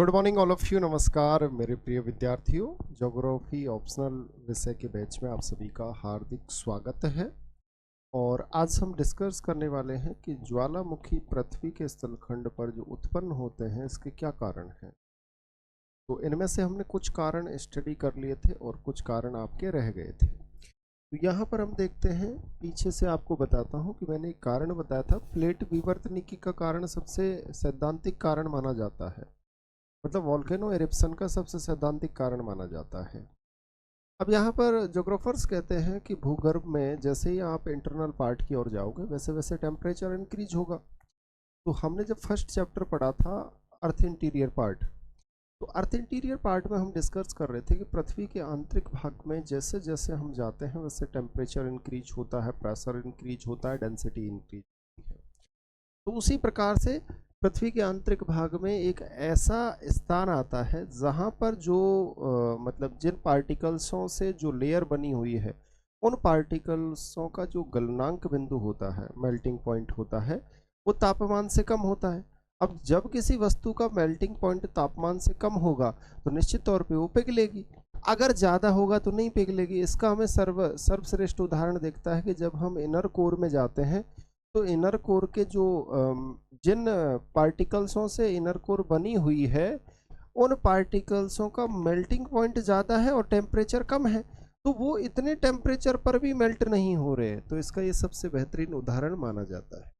Good morning all of you. नमस्कार मेरे प्रिय विद्यार्थियों। ज्योग्राफी ऑप्शनल विषय के बैच में आप सभी का हार्दिक स्वागत है। और आज हम डिस्कस करने वाले हैं कि ज्वालामुखी पृथ्वी के स्थलखंड पर जो उत्पन्न होते हैं इसके क्या कारण हैं। तो इनमें से हमने कुछ कारण स्टडी कर लिए थे और कुछ कारण आपके रह गए थे। तो यहाँ पर हम देखते हैं, पीछे से आपको बताता हूँ कि मैंने एक कारण बताया था, प्लेट विवर्तनिकी का कारण सबसे सैद्धांतिक कारण माना जाता है, मतलब वॉल्केनो एरिप्शन का सबसे सैद्धांतिक कारण माना जाता है। अब यहाँ पर ज्योग्राफर्स कहते हैं कि भूगर्भ में जैसे ही आप इंटरनल पार्ट की ओर जाओगे वैसे वैसे टेम्परेचर इंक्रीज होगा। तो हमने जब फर्स्ट चैप्टर पढ़ा था अर्थ इंटीरियर पार्ट, तो अर्थ इंटीरियर पार्ट में हम डिस्कस कर रहे थे कि पृथ्वी के आंतरिक भाग में जैसे जैसे हम जाते हैं वैसे टेम्परेचर इंक्रीज होता है, प्रेशर इंक्रीज होता है, डेंसिटी इंक्रीज होती है। तो उसी प्रकार से पृथ्वी के आंतरिक भाग में एक ऐसा स्थान आता है जहाँ पर जो मतलब जिन पार्टिकल्सों से जो लेयर बनी हुई है उन पार्टिकल्सों का जो गलनांक बिंदु होता है, मेल्टिंग पॉइंट होता है, वो तापमान से कम होता है। अब जब किसी वस्तु का मेल्टिंग पॉइंट तापमान से कम होगा तो निश्चित तौर पे वो पिघलेगी, अगर ज़्यादा होगा तो नहीं पिघलेगी। इसका हमें सर्वश्रेष्ठ उदाहरण देखता है कि जब हम इनर कोर में जाते हैं तो इनर कोर के जो जिन पार्टिकल्सों से इनर कोर बनी हुई है उन पार्टिकल्सों का मेल्टिंग पॉइंट ज़्यादा है और टेम्परेचर कम है, तो वो इतने टेम्परेचर पर भी मेल्ट नहीं हो रहे, तो इसका ये सबसे बेहतरीन उदाहरण माना जाता है।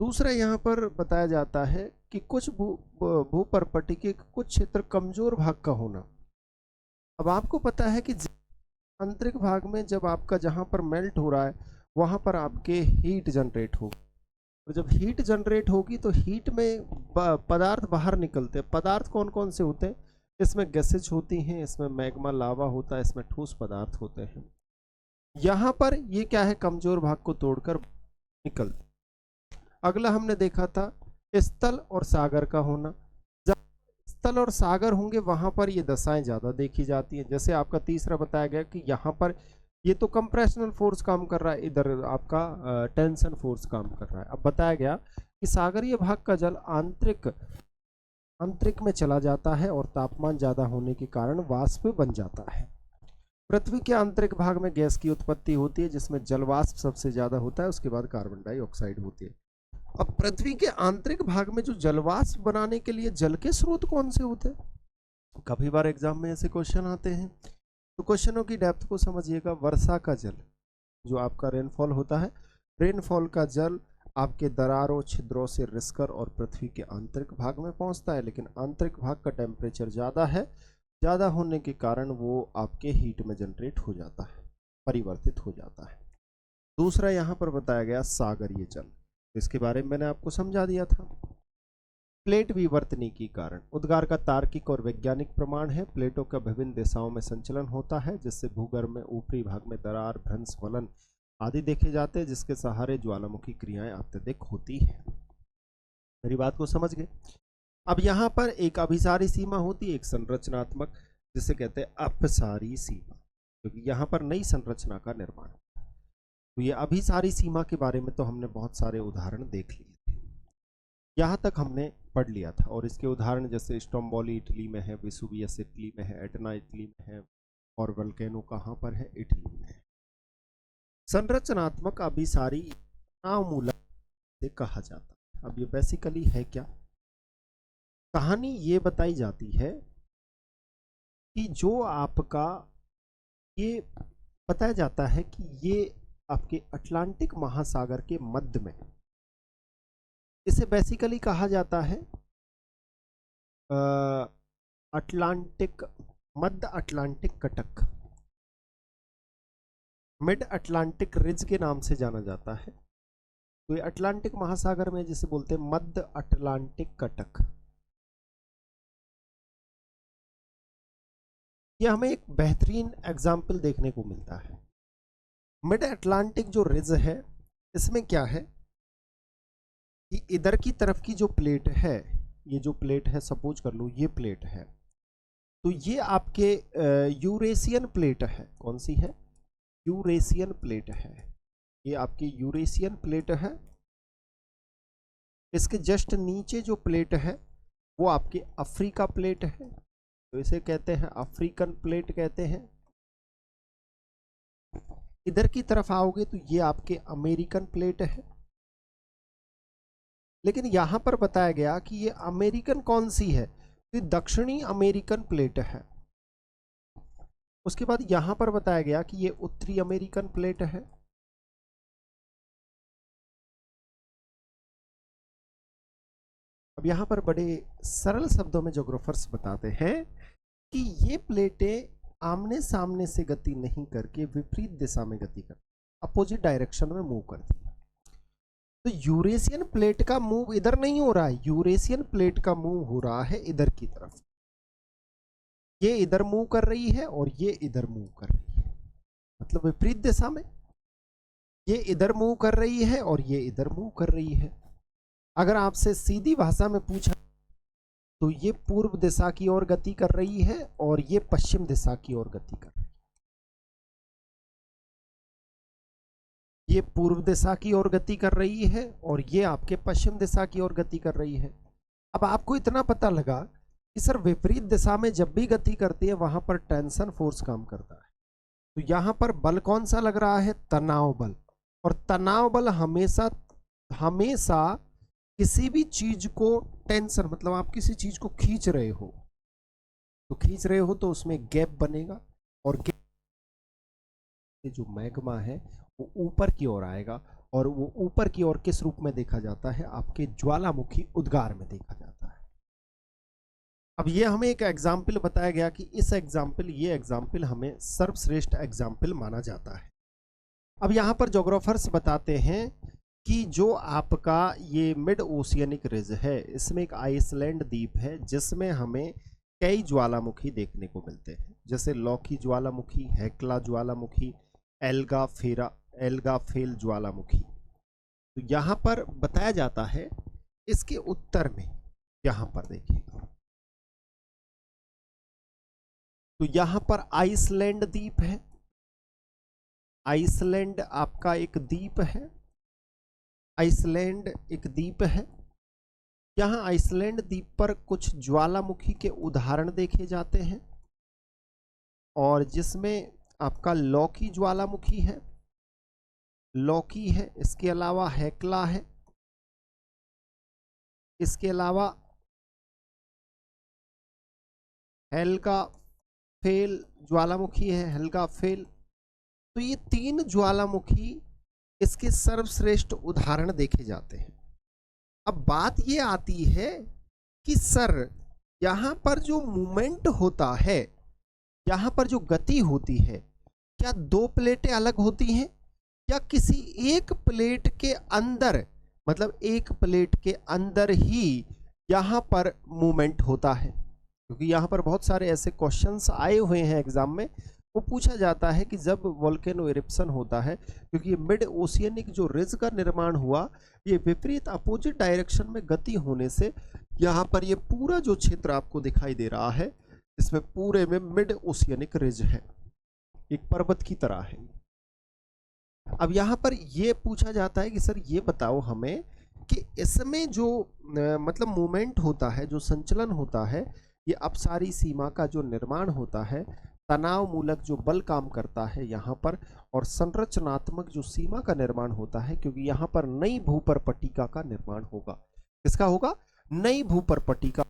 दूसरा यहाँ पर बताया जाता है कि कुछ भूपर्पटी के कुछ क्षेत्र कमजोर भाग का होना। अब आपको पता है कि आंतरिक भाग में जब आपका जहाँ पर मेल्ट हो रहा है वहाँ पर आपके हीट जनरेट होगी, और जब हीट जनरेट होगी तो हीट में पदार्थ बाहर निकलते हैं। पदार्थ कौन कौन से होते हैं? इसमें गैसेज होती हैं, इसमें मैग्मा लावा होता है, इसमें ठोस पदार्थ होते हैं। यहाँ पर ये क्या है, कमजोर भाग को तोड़कर निकलते। अगला हमने देखा था स्थल और सागर का होना। जब स्थल और सागर होंगे वहां पर ये दशाएं ज्यादा देखी जाती हैं। जैसे आपका तीसरा बताया गया कि यहाँ पर ये तो कंप्रेशनल फोर्स काम कर रहा है, इधर आपका टेंशन फोर्स काम कर रहा है। अब बताया गया कि सागरीय भाग का जल आंतरिक में चला जाता है और तापमान ज्यादा होने के कारण वाष्प बन जाता है। पृथ्वी के आंतरिक भाग में गैस की उत्पत्ति होती है जिसमें जलवाष्प सबसे ज्यादा होता है, उसके बाद कार्बन डाइऑक्साइड होती है। अब पृथ्वी के आंतरिक भाग में जो जलवाष्प बनाने के लिए जल के स्रोत कौन से होते हैं? काफी बार एग्जाम में ऐसे क्वेश्चन आते हैं, तो क्वेश्चनों की डेप्थ को समझिएगा। वर्षा का जल, जो आपका रेनफॉल होता है, रेनफॉल का जल आपके दरारों छिद्रों से रिसकर और पृथ्वी के आंतरिक भाग में पहुंचता है, लेकिन आंतरिक भाग का टेम्परेचर ज़्यादा है, ज़्यादा होने के कारण वो आपके हीट में जनरेट हो जाता है, परिवर्तित हो जाता है। दूसरा यहाँ पर बताया गया सागरीय जल, इसके बारे में मैंने आपको समझा दिया था। प्लेट विवर्तनिकी कारण उद्गार का तार्किक और वैज्ञानिक प्रमाण है। प्लेटों का विभिन्न दिशाओं में संचलन होता है जिससे भूगर्भ में ऊपरी भाग में दरार, भ्रंश, वलन आदि देखे जाते हैं, जिसके सहारे ज्वालामुखी क्रियाएं अत्यधिक होती है। मेरी बात को समझ गए? अब यहाँ पर एक अभिसारी सीमा होती है, एक संरचनात्मक, जिसे कहते हैं अपसारी सीमा, क्योंकि यहाँ पर नई संरचना का निर्माण। तो ये अभिसारी सीमा के बारे में तो हमने बहुत सारे उदाहरण देख लिए थे, यहाँ तक हमने पढ़ लिया था। और इसके उदाहरण जैसे स्टोम्बोली इटली में है, वेसुवियस इटली में है, एटना इटली में है, और वल्केनो कहाँ पर है? इटली में है। संरचनात्मक अभिसारी नावमूलक से कहा जाता है। अब ये बेसिकली है क्या? कहानी ये बताई जाती है कि जो आपका ये बताया जाता है कि ये आपके अटलांटिक महासागर के मध्य में, इसे बेसिकली कहा जाता है अटलांटिक, मध्य अटलांटिक कटक, मिड अटलांटिक रिज के नाम से जाना जाता है। तो ये अटलांटिक महासागर में जिसे बोलते हैं मध्य अटलांटिक कटक, ये हमें एक बेहतरीन एग्जाम्पल देखने को मिलता है। मिड अटलांटिक जो रिज है, इसमें क्या है कि इधर की तरफ की जो प्लेट है, ये जो प्लेट है, सपोज कर लो ये प्लेट है, तो ये आपके यूरेशियन प्लेट है। कौन सी है? यूरेशियन प्लेट है। ये आपकी यूरेशियन प्लेट है। इसके जस्ट नीचे जो प्लेट है वो आपके अफ्रीका प्लेट है, तो इसे कहते हैं अफ्रीकन प्लेट कहते हैं। इधर की तरफ आओगे तो ये आपके अमेरिकन प्लेट है। लेकिन यहां पर बताया गया कि ये अमेरिकन कौन सी है, तो ये दक्षिणी अमेरिकन प्लेट है। उसके बाद यहां पर बताया गया कि ये उत्तरी अमेरिकन प्लेट है। अब यहां पर बड़े सरल शब्दों में ज्योग्राफर्स बताते हैं कि ये प्लेटें आमने सामने से गति नहीं करके विपरीत दिशा में गति करती, अपोजिट डायरेक्शन में मूव करती है। तो यूरेशियन प्लेट का मूव इधर नहीं हो रहा है, यूरेशियन प्लेट का मूव हो रहा है इधर की तरफ। ये इधर मूव कर रही है और ये इधर मूव कर रही है, मतलब विपरीत दिशा में। ये इधर मूव कर रही है और ये इधर मूव कर रही है। अगर आपसे सीधी भाषा में पूछा तो ये पूर्व दिशा की ओर गति कर रही है और ये पश्चिम दिशा की ओर गति कर रही है। ये पूर्व दिशा की ओर गति कर रही है और ये आपके पश्चिम दिशा की ओर गति कर रही है। अब आपको इतना पता लगा कि सर विपरीत दिशा में जब भी गति करती है वहां पर टेंशन फोर्स काम करता है। तो यहां पर बल कौन सा लग रहा है, तनाव बल। और तनाव बल हमेशा हमेशा किसी भी चीज को टेंशन, मतलब आप किसी चीज को खींच रहे हो, तो खींच रहे हो तो उसमें गैप बनेगा और गैप जो मैग्मा है वो ऊपर की ओर आएगा। और वो ऊपर की ओर किस रूप में देखा जाता है, आपके ज्वालामुखी उद्गार में देखा जाता है। अब ये हमें एक एग्जाम्पल बताया गया कि इस ये एग्जाम्पल हमें सर्वश्रेष्ठ एग्जाम्पल माना जाता है। अब यहां पर ज्योग्राफर्स बताते हैं कि जो आपका ये मिड ओशियनिक रिज है, इसमें एक आइसलैंड द्वीप है जिसमें हमें कई ज्वालामुखी देखने को मिलते हैं, जैसे लौकी ज्वालामुखी, हेक्ला ज्वालामुखी, एल्गाफेल ज्वालामुखी। तो यहां पर बताया जाता है इसके उत्तर में, यहां पर देखिएगा, तो यहां पर आइसलैंड द्वीप है। आइसलैंड आपका एक द्वीप है, आइसलैंड एक द्वीप है। यहां आइसलैंड द्वीप पर कुछ ज्वालामुखी के उदाहरण देखे जाते हैं, और जिसमें आपका लौकी ज्वालामुखी है, लौकी है, इसके अलावा हेक्ला है, इसके अलावा हेल्गा फेल ज्वालामुखी है, हेल्गा फेल। तो ये तीन ज्वालामुखी इसके सर्वश्रेष्ठ उदाहरण देखे जाते हैं। अब बात ये आती है कि सर यहां पर जो मूवमेंट होता है, यहां पर जो गति होती है, क्या दो प्लेटें अलग होती हैं या किसी एक प्लेट के अंदर, मतलब एक प्लेट के अंदर ही यहां पर मूवमेंट होता है? क्योंकि यहां पर बहुत सारे ऐसे क्वेश्चंस आए हुए हैं एग्जाम में, वो पूछा जाता है कि जब वोल्केनो इरप्शन होता है, क्योंकि ये मिड ओशियनिक जो रिज का निर्माण हुआ, ये विपरीत अपोजिट डायरेक्शन में गति होने से यहाँ पर ये पूरा जो क्षेत्र आपको दिखाई दे रहा है, इसमें पूरे में मिड ओशियनिक रिज है, एक पर्वत की तरह है। अब यहाँ पर ये पूछा जाता है कि सर ये बताओ हमें कि इसमें जो मतलब मूवमेंट होता है, जो संचलन होता है, ये अपसारी सीमा का जो निर्माण होता है, तनाव मूलक जो बल काम करता है यहाँ पर, और संरचनात्मक जो सीमा का निर्माण होता है, क्योंकि यहाँ पर नई भूपर्पटिका का निर्माण होगा। किसका होगा? नई भूपर्पटिका।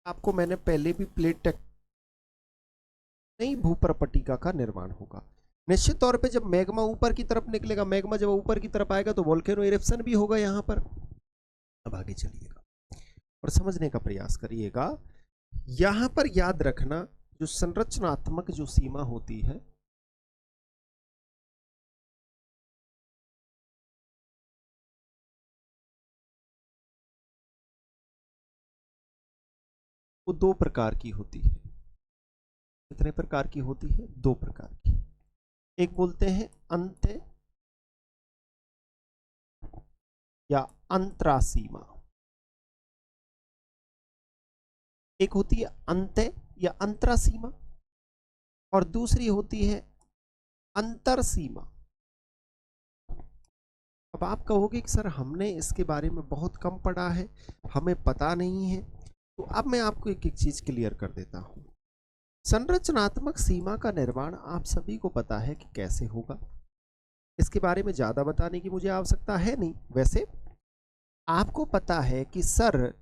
आपको मैंने पहले भी प्लेट टेक्टोनिक, नई भूपर्पटिका का निर्माण होगा। निश्चित तौर पे जब मैग्मा ऊपर की तरफ निकलेगा, मैग्मा जब ऊपर की तरफ आएगा तो वोल्केनो इरप्शन भी होगा यहाँ पर। अब आगे चलिएगा और समझने का प्रयास करिएगा। यहां पर याद रखना, जो संरचनात्मक जो सीमा होती है, वो दो प्रकार की होती है। कितने प्रकार की होती है? दो प्रकार की। एक बोलते हैं अंत्य या अंतरासीमा, एक होती है अंत्य या अंतरासीमा, और दूसरी होती है अंतर सीमा। अब आप कहोगे कि सर हमने इसके बारे में बहुत कम पढ़ा है, हमें पता नहीं है। तो अब मैं आपको एक एक चीज क्लियर कर देता हूं। संरचनात्मक सीमा का निर्माण आप सभी को पता है कि कैसे होगा, इसके बारे में ज्यादा बताने की मुझे आवश्यकता है नहीं। वैसे आपको पता है कि सर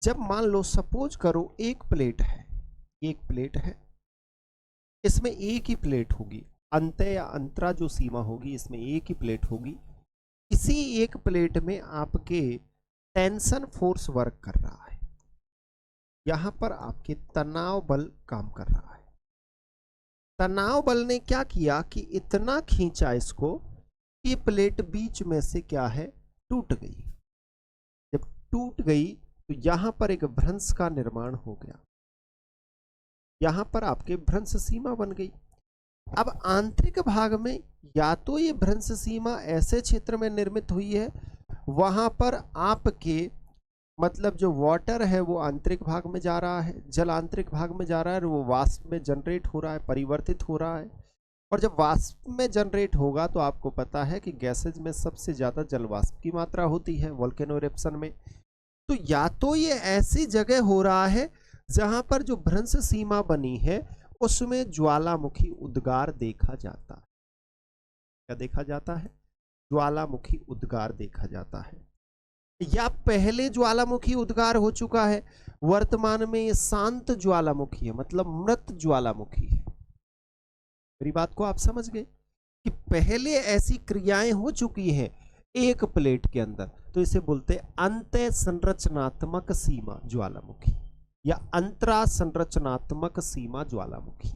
जब मान लो सपोज करो एक प्लेट है, एक प्लेट है, इसमें एक ही प्लेट होगी, अंत या अंतरा जो सीमा होगी इसमें एक ही प्लेट होगी। इसी एक प्लेट में आपके टेंशन फोर्स वर्क कर रहा है, यहां पर आपके तनाव बल काम कर रहा है। तनाव बल ने क्या किया कि इतना खींचा इसको, ये प्लेट बीच में से क्या है, टूट गई। जब टूट गई तो यहां पर एक भ्रंश का निर्माण हो गया, यहां पर आपके भ्रंश सीमा बन गई। अब आंतरिक भाग में या तो ये भ्रंश सीमा ऐसे क्षेत्र में निर्मित हुई है, वहां पर आपके मतलब जो वाटर है वो आंतरिक भाग में जा रहा है, जल आंतरिक भाग में जा रहा है, वो वाष्प में जनरेट हो रहा है, परिवर्तित हो रहा है। और जब वाष्प में जनरेट होगा तो आपको पता है कि गैसेज में सबसे ज्यादा जल वाष्प की मात्रा होती है वोल्केनो इरप्शन में। तो या तो ये ऐसी जगह हो रहा है जहां पर जो भ्रंश सीमा बनी है उसमें ज्वालामुखी उद्गार देखा जाता है। क्या देखा जाता है? ज्वालामुखी उद्गार देखा जाता है। या पहले ज्वालामुखी उद्गार हो चुका है, वर्तमान में ये शांत ज्वालामुखी है, मतलब मृत ज्वालामुखी है। मेरी बात को आप समझ गए कि पहले ऐसी क्रियाएं हो चुकी हैं एक प्लेट के अंदर, तो इसे बोलते हैं अंत संरचनात्मक सीमा ज्वालामुखी या अंतरा संरचनात्मक सीमा ज्वालामुखी।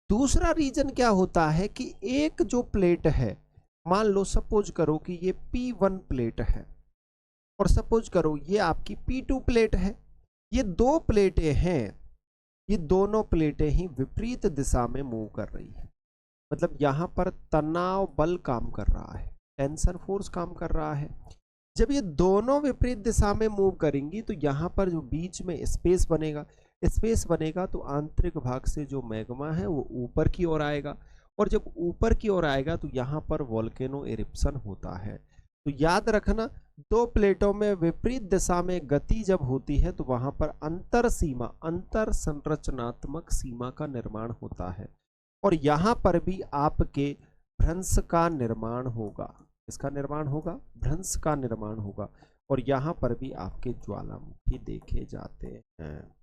दूसरा रीजन क्या होता है कि एक जो प्लेट है, मान लो सपोज करो कि ये P1 प्लेट है और सपोज करो ये आपकी P2 प्लेट है। ये दो प्लेटें हैं, ये दोनों प्लेटें ही विपरीत दिशा में मूव कर रही है, मतलब यहां पर तनाव बल काम कर रहा है, टेंशन फोर्स काम कर रहा है। जब ये दोनों विपरीत दिशा में मूव करेंगी तो यहां पर जो बीच में स्पेस बनेगा, स्पेस बनेगा तो आंतरिक भाग से जो मैग्मा है वो ऊपर की ओर आएगा, और जब ऊपर की ओर आएगा तो यहाँ पर वोल्केनो इरिप्शन होता है। तो याद रखना, दो प्लेटों में विपरीत दिशा में गति जब होती है तो वहां पर अंतर सीमा, अंतर संरचनात्मक सीमा का निर्माण होता है, और यहां पर भी आपके भ्रंश का निर्माण होगा। इसका निर्माण होगा, भ्रंश का निर्माण होगा, और यहां पर भी आपके ज्वालामुखी देखे जाते हैं।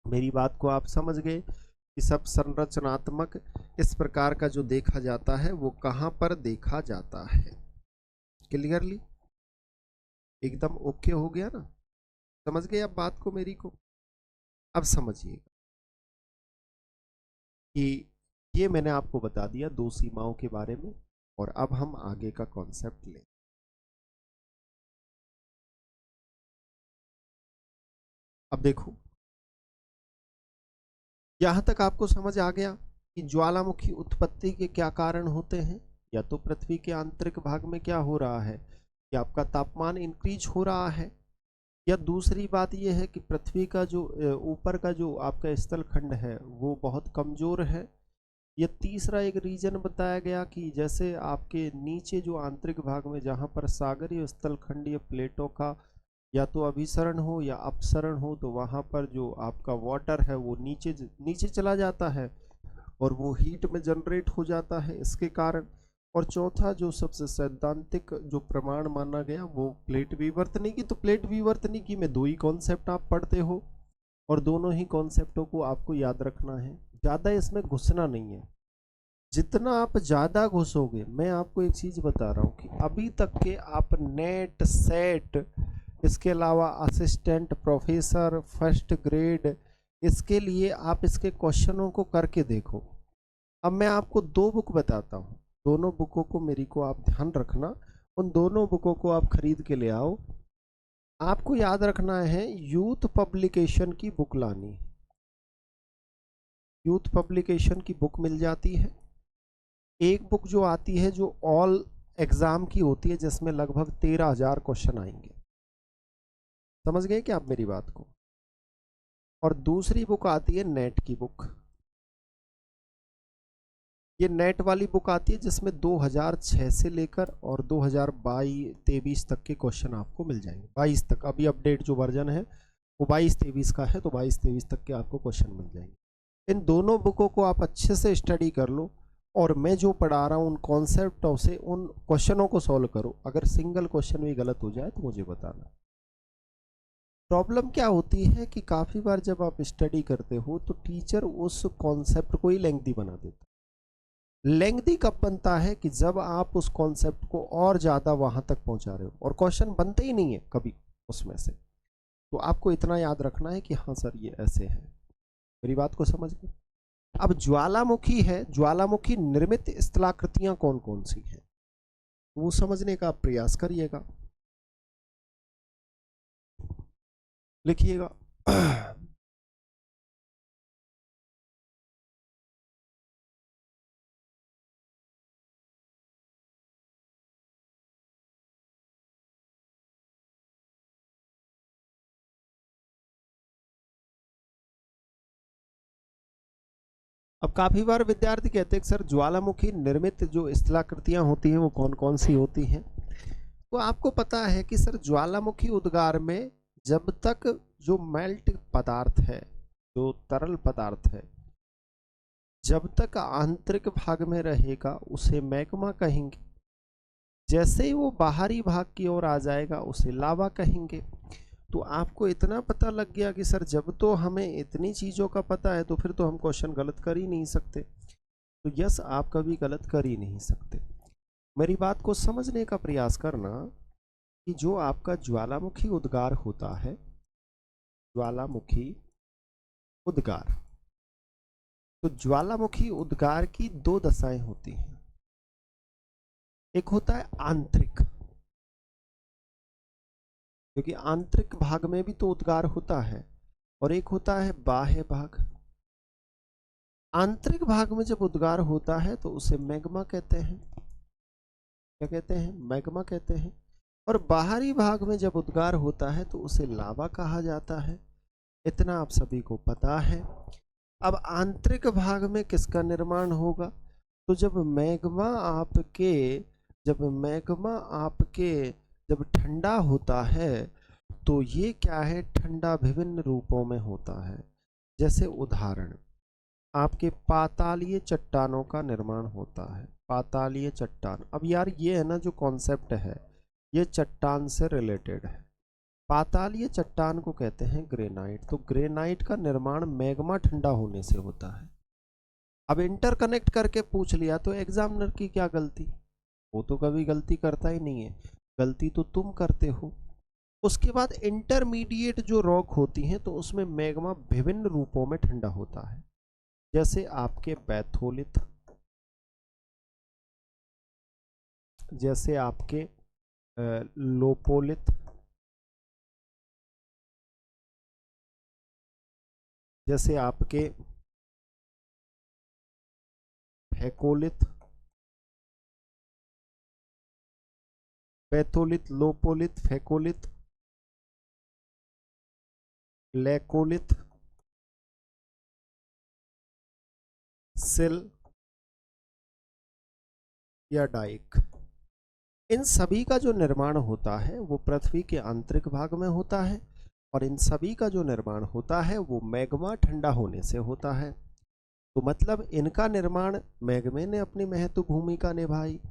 मेरी बात को आप समझ गए कि सब संरचनात्मक इस प्रकार का जो देखा जाता है वो कहां पर देखा जाता है। क्लियरली एकदम ओके हो गया ना? समझ गए अब बात को मेरी को? अब समझिएगा कि ये मैंने आपको बता दिया दो सीमाओं के बारे में, और अब हम आगे का कॉन्सेप्ट लें। अब देखो, यहां तक आपको समझ आ गया कि ज्वालामुखी उत्पत्ति के क्या कारण होते हैं। या तो पृथ्वी के आंतरिक भाग में क्या हो रहा है कि आपका तापमान इंक्रीज हो रहा है, या दूसरी बात यह है कि पृथ्वी का जो ऊपर का जो आपका स्थल खंड है वो बहुत कमजोर है। या तीसरा एक रीजन बताया गया कि जैसे आपके नीचे जो आंतरिक भाग में जहाँ पर सागरीय स्थल खंड या प्लेटों का या तो अभिसरण हो या अपसरण हो, तो वहाँ पर जो आपका वाटर है वो नीचे नीचे चला जाता है और वो हीट में जनरेट हो जाता है इसके कारण। और चौथा जो सबसे सैद्धांतिक जो प्रमाण माना गया वो प्लेट विवर्तनी की। तो प्लेट विवर्तनी की में दो ही कॉन्सेप्ट आप पढ़ते हो, और दोनों ही कॉन्सेप्टों को आपको याद रखना है, ज़्यादा इसमें घुसना नहीं है। जितना आप ज़्यादा घुसोगे, मैं आपको एक चीज़ बता रहा हूँ कि अभी तक के आप नेट सेट, इसके अलावा असिस्टेंट प्रोफेसर, फर्स्ट ग्रेड, इसके लिए आप इसके क्वेश्चनों को करके देखो। अब मैं आपको दो बुक बताता हूँ, दोनों बुकों को मेरी को आप ध्यान रखना, उन दोनों बुकों को आप खरीद के ले आओ। आपको याद रखना है यूथ पब्लिकेशन की बुक लानी। यूथ पब्लिकेशन की बुक मिल जाती है। एक बुक जो आती है जो ऑल एग्जाम की होती है, जिसमें लगभग 13,000 क्वेश्चन आएंगे। समझ गए क्या आप मेरी बात को? और दूसरी बुक आती है नेट की बुक। ये नेट वाली बुक आती है जिसमें 2006 से लेकर और 2022-23 तक के क्वेश्चन आपको मिल जाएंगे। 22 तक, अभी अपडेट जो वर्जन है वो 22-23 का है, तो 22-23 तक के आपको क्वेश्चन मिल जाएंगे। इन दोनों बुकों को आप अच्छे से स्टडी कर लो और मैं जो पढ़ा रहा हूँ उन कॉन्सेप्टों से उन क्वेश्चनों को सॉल्व करो। अगर सिंगल क्वेश्चन भी गलत हो जाए तो मुझे बताना। प्रॉब्लम क्या होती है कि काफ़ी बार जब आप स्टडी करते हो तो टीचर उस कॉन्सेप्ट को ही लेंथी बना देता है। लेंथी कब बनता है कि जब आप उस कॉन्सेप्ट को और ज़्यादा वहाँ तक पहुँचा रहे हो और क्वेश्चन बनते ही नहीं है कभी उसमें से। तो आपको इतना याद रखना है कि हाँ सर ये ऐसे है। मेरी बात को समझ गए। अब ज्वालामुखी है, ज्वालामुखी निर्मित स्थलाकृतियाँ कौन कौन सी हैं वो समझने का प्रयास करिएगा, लिखिएगा। अब काफी बार विद्यार्थी कहते हैं सर ज्वालामुखी निर्मित जो स्थलाकृतियां होती हैं वो कौन कौन सी होती हैं। तो आपको पता है कि सर ज्वालामुखी उद्गार में जब तक जो मेल्ट पदार्थ है, जो तरल पदार्थ है, जब तक आंतरिक भाग में रहेगा उसे मैग्मा कहेंगे। जैसे ही वो बाहरी भाग की ओर आ जाएगा उसे लावा कहेंगे। तो आपको इतना पता लग गया कि सर जब तो हमें इतनी चीज़ों का पता है तो फिर तो हम क्वेश्चन गलत कर ही नहीं सकते। तो यस, आप कभी गलत कर ही नहीं सकते। मेरी बात को समझने का प्रयास करना कि जो आपका ज्वालामुखी उद्गार होता है, ज्वालामुखी उद्गार, तो ज्वालामुखी उद्गार की दो दशाएं होती हैं। एक होता है आंतरिक, क्योंकि आंतरिक भाग में भी तो उद्गार होता है, और एक होता है बाह्य भाग। आंतरिक भाग में जब उद्गार होता है तो उसे मैग्मा कहते हैं। क्या कहते हैं? मैग्मा कहते हैं। और बाहरी भाग में जब उद्गार होता है तो उसे लावा कहा जाता है। इतना आप सभी को पता है। अब आंतरिक भाग में किसका निर्माण होगा? तो जब मैग्मा आपके जब ठंडा होता है तो ये क्या है, ठंडा विभिन्न रूपों में होता है। जैसे उदाहरण, आपके पातालीय चट्टानों का निर्माण होता है। पातालीय चट्टान, अब यार ये है ना जो कॉन्सेप्ट है ये चट्टान से रिलेटेड है। पातालीय चट्टान को कहते हैं ग्रेनाइट। तो ग्रेनाइट का निर्माण मैग्मा ठंडा होने से होता है। अब इंटरकनेक्ट करके पूछ लिया तो एग्जामिनर की क्या गलती? वो तो कभी गलती करता ही नहीं है, गलती तो तुम करते हो। उसके बाद इंटरमीडिएट जो रॉक होती हैं तो उसमें मैग्मा विभिन्न रूपों में ठंडा होता है। जैसे आपके बैथोलिथ, जैसे आपके लोपोलिथ, जैसे आपके फेकोलिथ, बैथोलिथ, लोपोलिथ, फेकोलिथ, लेकोलिथ, सिल या डाइक। इन सभी का जो निर्माण होता है वो पृथ्वी के आंतरिक भाग में होता है, और इन सभी का जो निर्माण होता है वो मैग्मा ठंडा होने से होता है। तो मतलब इनका निर्माण मैग्मे ने अपनी महत्व भूमिका निभाई।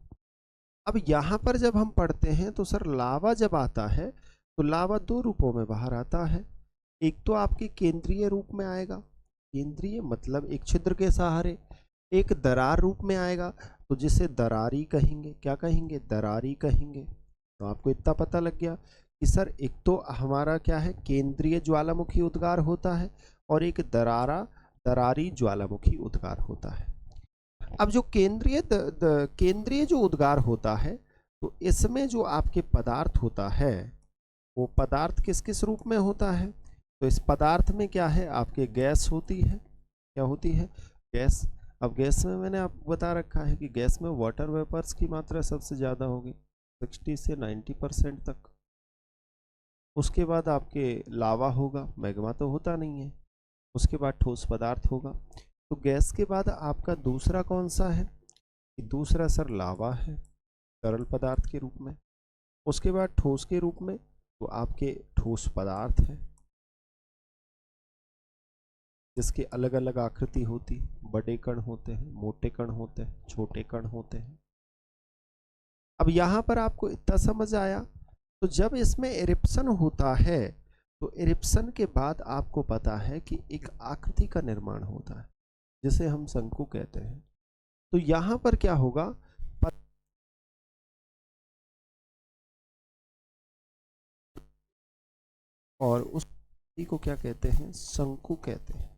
अब यहाँ पर जब हम पढ़ते हैं तो सर लावा जब आता है तो लावा दो रूपों में बाहर आता है। एक तो आपके केंद्रीय रूप में आएगा, केंद्रीय मतलब एक छिद्र के सहारे, एक दरार रूप में आएगा तो जिसे दरारी कहेंगे। क्या कहेंगे? दरारी कहेंगे। तो आपको इतना पता लग गया कि सर एक तो हमारा क्या है, केंद्रीय ज्वालामुखी उद्गार होता है, और एक दरारी ज्वालामुखी उद्गार होता है। अब जो केंद्रीय जो उद्गार होता है तो इसमें जो आपके पदार्थ होता है वो पदार्थ किस किस रूप में होता है? तो इस पदार्थ में क्या है, आपके गैस होती है। क्या होती है? गैस। अब गैस में मैंने आपको बता रखा है कि गैस में वाटर वेपर्स की मात्रा सबसे ज़्यादा होगी, 60 से 90% तक। उसके बाद आपके लावा होगा, मैग्मा तो होता नहीं है। उसके बाद ठोस पदार्थ होगा। तो गैस के बाद आपका दूसरा कौन सा है? कि दूसरा सर लावा है तरल पदार्थ के रूप में, उसके बाद ठोस के रूप में तो आपके ठोस पदार्थ है जिसकी अलग अलग आकृति होती, बड़े कण होते हैं, मोटे कण होते हैं, छोटे कण होते हैं। अब यहां पर आपको इतना समझ आया। तो जब इसमें इरिप्शन होता है तो इरिप्शन के बाद आपको पता है कि एक आकृति का निर्माण होता है जिसे हम शंकु कहते हैं। तो यहां पर क्या होगा, और उस को क्या कहते हैं, शंकु कहते हैं।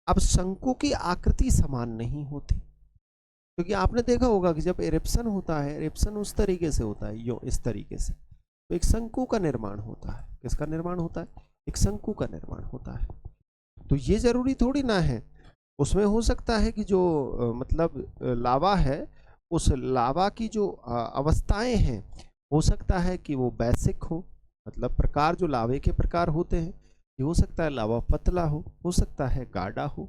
अब शंकु की आकृति समान नहीं होती, क्योंकि आपने देखा होगा कि जब इरिप्शन होता है, इरिप्शन उस तरीके से होता है, यो इस तरीके से, तो एक शंकु का निर्माण होता है। किसका निर्माण होता है? एक शंकु का निर्माण होता है। तो ये जरूरी थोड़ी ना है, उसमें हो सकता है कि जो मतलब लावा है, उस लावा की जो अवस्थाएं हैं, हो सकता है कि वो बेसिक हो, मतलब प्रकार जो लावे के प्रकार होते हैं, ये हो सकता है लावा पतला हो सकता है गाढ़ा हो।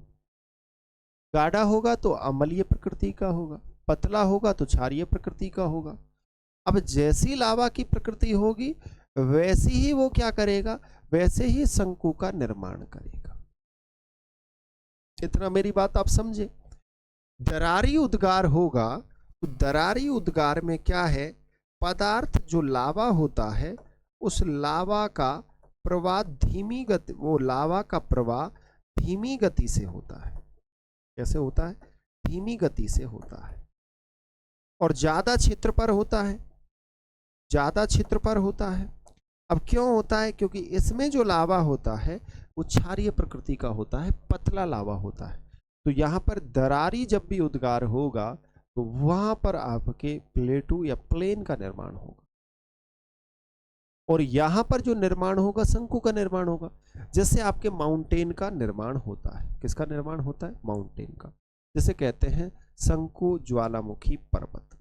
गाढ़ा होगा तो अम्लीय प्रकृति का होगा, पतला होगा तो क्षारीय प्रकृति का होगा। अब जैसी लावा की प्रकृति होगी वैसी ही वो क्या करेगा, वैसे ही शंकु का निर्माण करेगा। इतना मेरी बात आप समझे। दरारी उद्गार होगा तो दरारी उद्गार में क्या है, पदार्थ जो लावा होता है उस लावा का प्रवाह धीमी गति, वो लावा का प्रवाह धीमी गति से होता है। कैसे होता है? धीमी गति से होता है और ज्यादा क्षेत्र पर होता है, ज्यादा क्षेत्र पर होता है। अब क्यों होता है? क्योंकि इसमें जो लावा होता है वो क्षारीय प्रकृति का होता है, पतला लावा होता है। तो यहां पर दरारी जब भी उद्गार होगा तो वहां पर आपके प्लेटू या प्लेन का निर्माण होगा, और यहां पर जो निर्माण होगा शंकु का निर्माण होगा। जैसे आपके माउंटेन का निर्माण होता है, किसका निर्माण होता है? माउंटेन का। जैसे कहते हैं शंकु ज्वालामुखी पर्वत,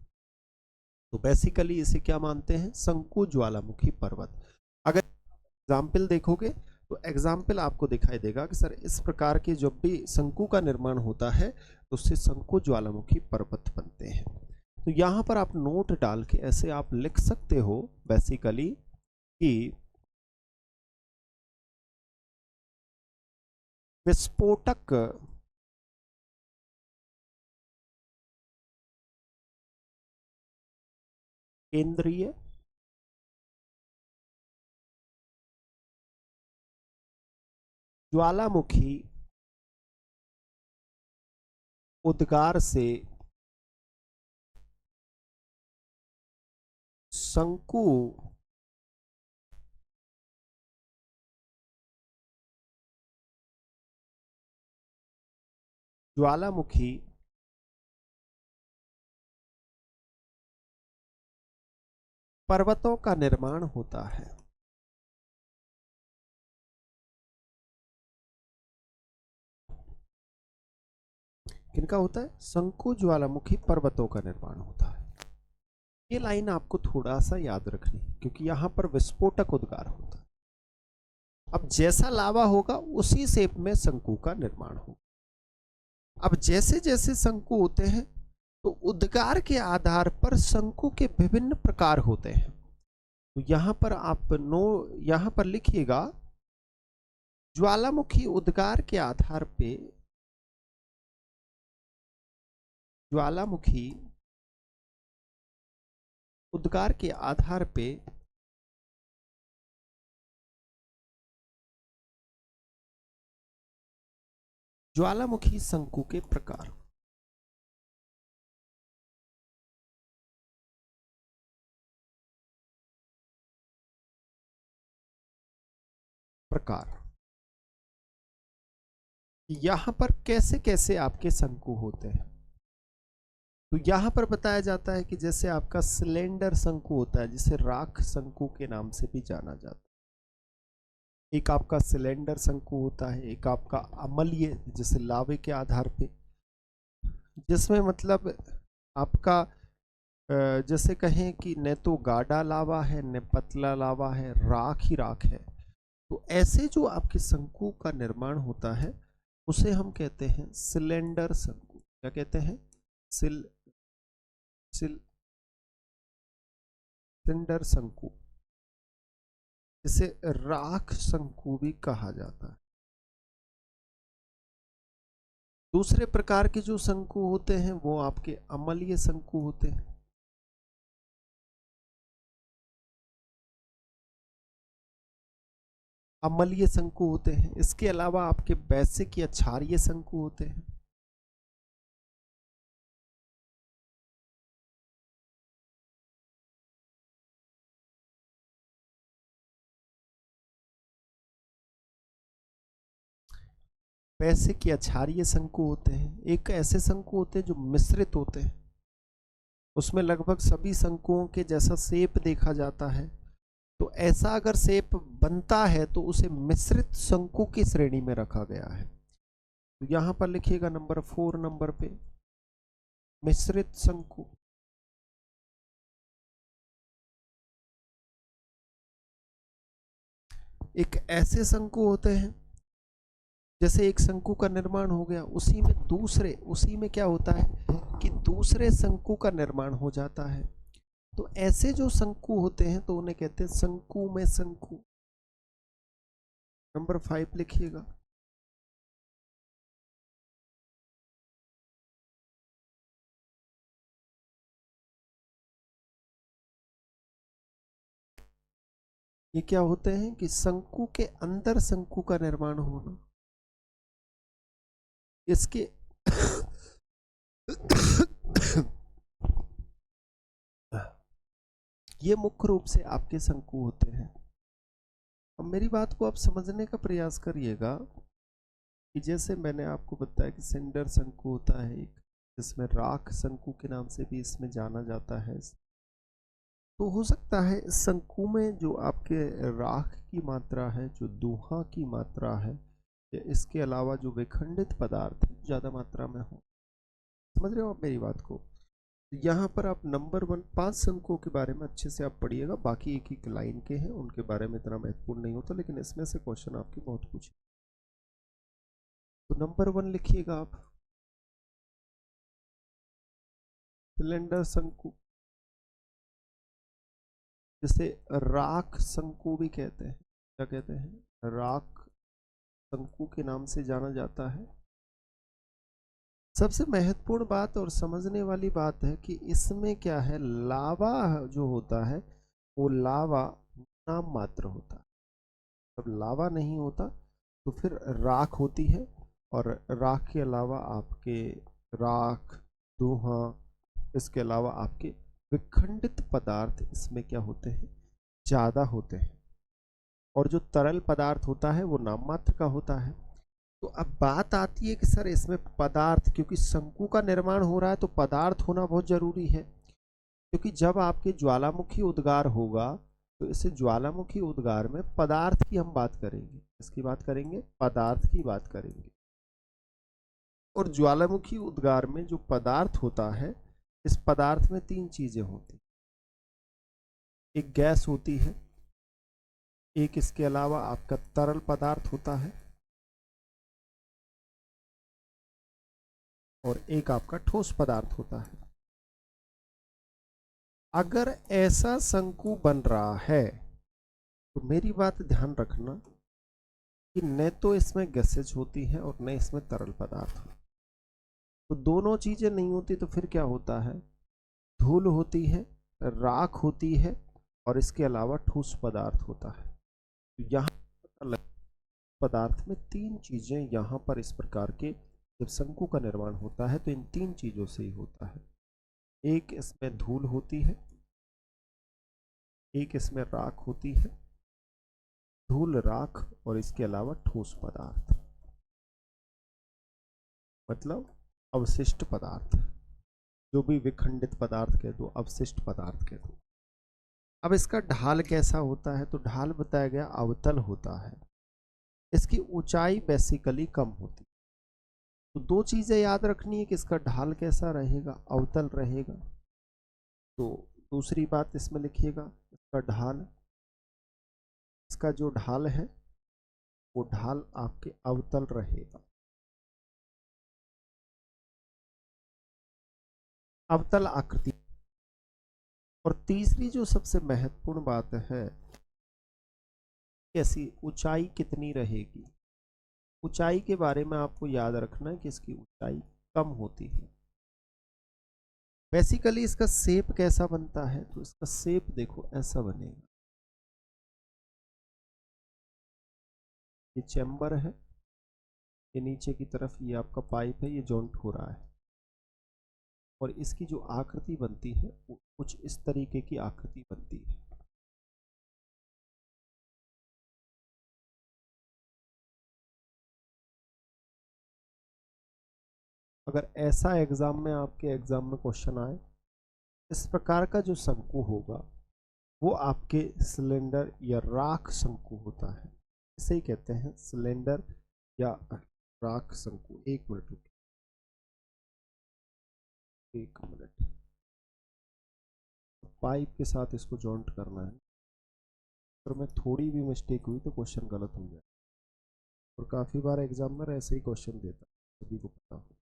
तो बेसिकली इसे क्या मानते हैं? शंकु ज्वालामुखी पर्वत। अगर एग्जाम्पल देखोगे तो एग्जाम्पल आपको दिखाई देगा कि सर इस प्रकार के जब भी शंकु का निर्माण होता है तो उससे शंकु ज्वालामुखी पर्वत बनते हैं। तो यहां पर आप नोट डाल के ऐसे आप लिख सकते हो बेसिकली कि विस्फोटक केंद्रीय ज्वालामुखी उद्गार से शंकु ज्वालामुखी पर्वतों का निर्माण होता है। किनका होता है? शंकु ज्वालामुखी पर्वतों का निर्माण होता है। ये लाइन आपको थोड़ा सा याद रखनी, क्योंकि यहां पर विस्फोटक उद्गार होता है। अब जैसा लावा होगा उसी शेप में शंकु का निर्माण होगा। अब जैसे जैसे शंकु होते हैं तो उद्गार के आधार पर शंकु के विभिन्न प्रकार होते हैं। तो यहां पर आप यहां पर लिखिएगा ज्वालामुखी उद्गार के आधार पे, ज्वालामुखी उद्गार के आधार पे ज्वालामुखी शंकु के प्रकार। प्रकार यहां पर कैसे कैसे आपके शंकु होते हैं, तो यहां पर बताया जाता है कि जैसे आपका सिलेंडर शंकु होता है, जिसे राख शंकु के नाम से भी जाना जाता है। एक आपका सिलेंडर शंकु होता है, एक आपका अम्लीय जैसे लावे के आधार पे, जिसमें मतलब आपका जैसे कहें कि न तो गाढ़ा लावा है न पतला लावा है, राख ही राख है। तो ऐसे जो आपके शंकु का निर्माण होता है उसे हम कहते हैं सिलेंडर शंकु। क्या कहते हैं? सिल सिल सिंडर शंकु, जिसे राख शंकु भी कहा जाता है। दूसरे प्रकार के जो शंकु होते हैं वो आपके अम्लीय शंकु होते हैं। अम्लीय शंकु होते हैं। इसके अलावा आपके वैश्विक या क्षारीय शंकु होते हैं। वैश्विक या क्षारीय शंकु होते हैं। एक ऐसे शंकु होते हैं जो मिश्रित होते हैं, उसमें लगभग सभी शंकुओं के जैसा शेप देखा जाता है। तो ऐसा अगर शेप बनता है तो उसे मिश्रित शंकु की श्रेणी में रखा गया है। तो यहां पर लिखिएगा नंबर 4 नंबर पे मिश्रित शंकु। एक ऐसे शंकु होते हैं, जैसे एक शंकु का निर्माण हो गया, उसी में क्या होता है कि दूसरे शंकु का निर्माण हो जाता है। तो ऐसे जो शंकु होते हैं तो उन्हें कहते हैं शंकु में शंकु। नंबर 5 लिखिएगा। ये क्या होते हैं कि शंकु के अंदर शंकु का निर्माण होना। इसके ये मुख्य रूप से आपके शंकु होते हैं। अब मेरी बात को आप समझने का प्रयास करिएगा कि जैसे मैंने आपको बताया कि सिंडर शंकु होता है एक, जिसमें राख शंकु के नाम से भी इसमें जाना जाता है। तो हो सकता है इस शंकु में जो आपके राख की मात्रा है, जो दूहा की मात्रा है, या इसके अलावा जो विखंडित पदार्थ ज़्यादा मात्रा में हो। समझ रहे हो आप मेरी बात को? यहाँ पर आप नंबर 1 5 शंकुओं के बारे में अच्छे से आप पढ़िएगा। बाकी एक एक लाइन के हैं, उनके बारे में इतना महत्वपूर्ण नहीं होता, लेकिन इसमें से क्वेश्चन आपके बहुत पूछे। तो नंबर 1 लिखिएगा आप, सिलेंडर शंकु, जिसे राख शंकु भी कहते हैं। क्या कहते हैं? राख शंकु के नाम से जाना जाता है। सबसे महत्वपूर्ण बात और समझने वाली बात है कि इसमें क्या है, लावा जो होता है वो लावा नाम मात्र होता है। जब लावा नहीं होता तो फिर राख होती है, और राख के अलावा आपके राख, धुआं, इसके अलावा आपके विखंडित पदार्थ इसमें क्या होते हैं, ज़्यादा होते हैं। और जो तरल पदार्थ होता है वो नाम मात्र का होता है। तो अब बात आती है कि सर इसमें पदार्थ, क्योंकि शंकु का निर्माण हो रहा है तो पदार्थ होना बहुत जरूरी है। क्योंकि जब आपके ज्वालामुखी उद्गार होगा तो इसे ज्वालामुखी उद्गार में पदार्थ की हम बात करेंगे। इसकी बात करेंगे, पदार्थ की बात करेंगे। और ज्वालामुखी उद्गार में जो पदार्थ होता है, इस पदार्थ में 3 चीजें होती। एक गैस होती है, एक इसके अलावा आपका तरल पदार्थ होता है, और एक आपका ठोस पदार्थ होता है। अगर ऐसा शंकु बन रहा है तो मेरी बात ध्यान रखना कि न तो इसमें गैसेज होती है और न इसमें तरल पदार्थ हो। तो दोनों चीजें नहीं होती तो फिर क्या होता है, धूल होती है, राख होती है, और इसके अलावा ठोस पदार्थ होता है। तो यहाँ पदार्थ में 3 चीजें यहाँ पर इस प्रकार के, जब शंकु का निर्माण होता है तो इन 3 चीजों से ही होता है। एक इसमें धूल होती है, एक इसमें राख होती है, धूल, राख, और इसके अलावा ठोस पदार्थ, मतलब अवशिष्ट पदार्थ। जो भी विखंडित पदार्थ कह दो, अवशिष्ट पदार्थ कह दो। अब इसका ढाल कैसा होता है, तो ढाल बताया गया अवतल होता है। इसकी ऊंचाई बेसिकली कम होती है। तो 2 चीजें याद रखनी है कि इसका ढाल कैसा रहेगा, अवतल रहेगा। तो दूसरी बात इसमें लिखिएगा, इसका ढाल, इसका जो ढाल है वो ढाल आपके अवतल रहेगा। अवतल आकृति। और तीसरी जो सबसे महत्वपूर्ण बात है, कैसी ऊंचाई कितनी रहेगी। ऊंचाई के बारे में आपको याद रखना है कि इसकी ऊंचाई कम होती है। बेसिकली इसका शेप कैसा बनता है, तो इसका शेप देखो ऐसा बनेगा। ये चैम्बर है, ये नीचे की तरफ ये आपका पाइप है, ये जॉइंट हो रहा है, और इसकी जो आकृति बनती है वो कुछ इस तरीके की आकृति बनती है। अगर ऐसा एग्जाम में आपके एग्जाम में क्वेश्चन आए, इस प्रकार का जो शंकु होगा वो आपके सिलेंडर या राख शंकु होता है। इसे ही कहते हैं सिलेंडर या राख शंकु। एक मिनट रुकिए, एक मिनट। पाइप के साथ इसको जॉइंट करना है, और में थोड़ी भी मिस्टेक हुई तो क्वेश्चन गलत हो जाए। और काफ़ी बार एग्जामिनर ऐसे ही क्वेश्चन देता है, सभी को पता हो।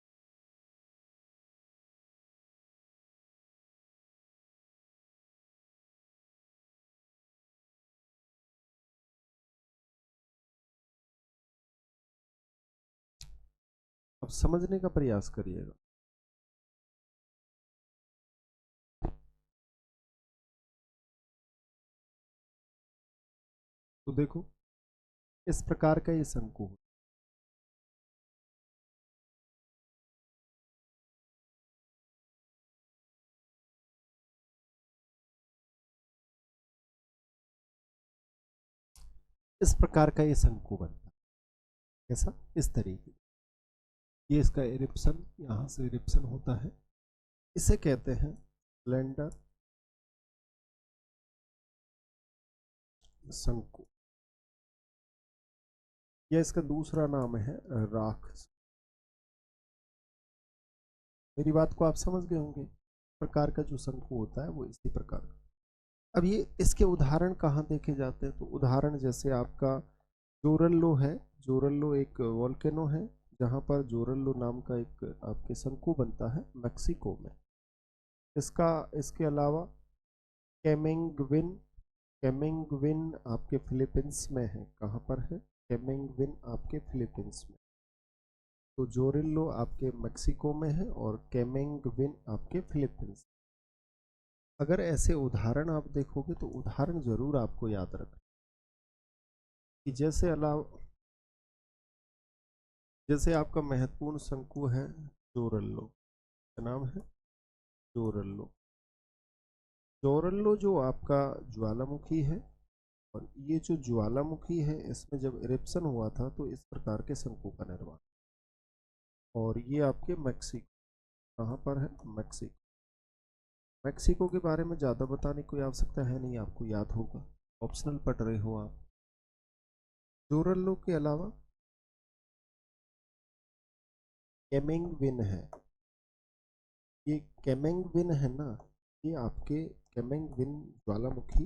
अब समझने का प्रयास करिएगा। तो देखो इस प्रकार का ये शंकु है। इस प्रकार का ये शंकु बनता है। कैसा? इस तरीके। ये इसका इरिप्शन, यहाँ से इरिप्शन होता है, इसे कहते हैं सिलेंडर शंकु, या इसका दूसरा नाम है राख। मेरी बात को आप समझ गए होंगे। प्रकार का जो शंकु होता है वो इसी प्रकार का। अब ये इसके उदाहरण कहाँ देखे जाते हैं, तो उदाहरण जैसे आपका जोरल्लो है। जोरल्लो एक वोल्केनो है, जहाँ पर जोरल्लो नाम का एक आपके शंकु बनता है मैक्सिको में। इसका इसके अलावा कैमेंगविन, कैमेंगविन आपके फिलीपींस में है। कहाँ पर है? कैमेंगविन आपके फिलीपींस में। तो जोरिल्लो आपके मैक्सिको में है और कैमेंगविन आपके फिलीपींस। अगर ऐसे उदाहरण आप देखोगे तो उदाहरण जरूर आपको याद रखना कि जैसे आपका महत्वपूर्ण शंकु है जोरल्लो। क्या नाम है? जोरल्लो। जोरल्लो जो आपका ज्वालामुखी है, और ये जो ज्वालामुखी है इसमें जब इरेप्शन हुआ था तो इस प्रकार के शंकु का निर्माण। और ये आपके मैक्सिको। कहाँ पर है? मैक्सिको। मैक्सिको के बारे में ज़्यादा बताने की कोई आवश्यकता है नहीं, आपको याद होगा, ऑप्शनल पढ़ रहे हो आप। जोरल्लो के अलावा कैमेंगविन है। ये कैमेंगविन है ना, ये आपके कैमेंगविन ज्वालामुखी,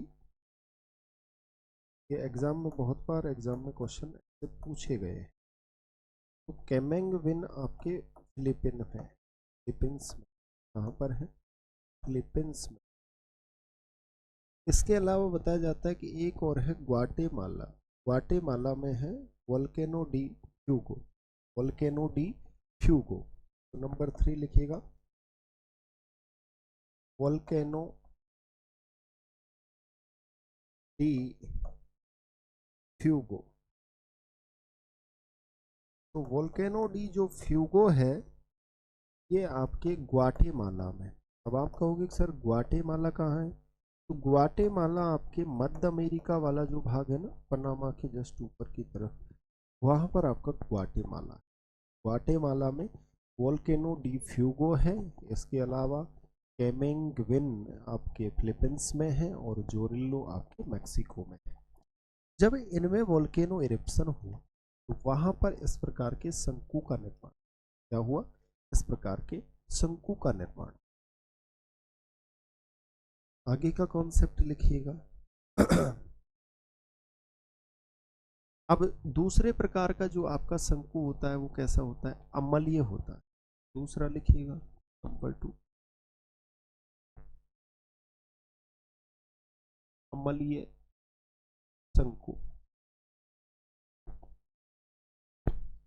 ये एग्जाम में बहुत बार एग्जाम में क्वेश्चन से पूछे गए हैं। तो कैमेंगविन आपके फिलीपीन है, फिलीपींस में। कहाँ पर है? फिलीपींस में। इसके अलावा बताया जाता है कि एक और है ग्वाटेमाला। ग्वाटेमाला में है volcano D Fuego. Volcano D Fuego. तो नंबर 3 लिखिएगा, वोल्केनो डी फ्यूगो। तो वोल्केनो डी जो फ्यूगो है ये आपके ग्वाटेमाला में। अब आप कहोगे कि सर ग्वाटेमाला कहाँ है, तो ग्वाटेमाला आपके मध्य अमेरिका वाला जो भाग है ना, पनामा के जस्ट ऊपर की तरफ, वहाँ पर आपका ग्वाटेमाला। ग्वाटेमाला में वोल्केनो डी फ्यूगो है। इसके अलावा कैमेंगविन आपके फिलीपींस में है और जोरिल्लो आपके मैक्सिको में है। जब इनमें वोल्केनो इरिप्शन हुआ तो वहाँ पर इस प्रकार के शंकु का निर्माण क्या हुआ? इस प्रकार के शंकु का निर्माण। आगे का कॉन्सेप्ट लिखिएगा। अब दूसरे प्रकार का जो आपका शंकु होता है वो कैसा होता है? अम्लीय होता है। दूसरा लिखिएगा, नंबर 2। अम्लीय शंकु।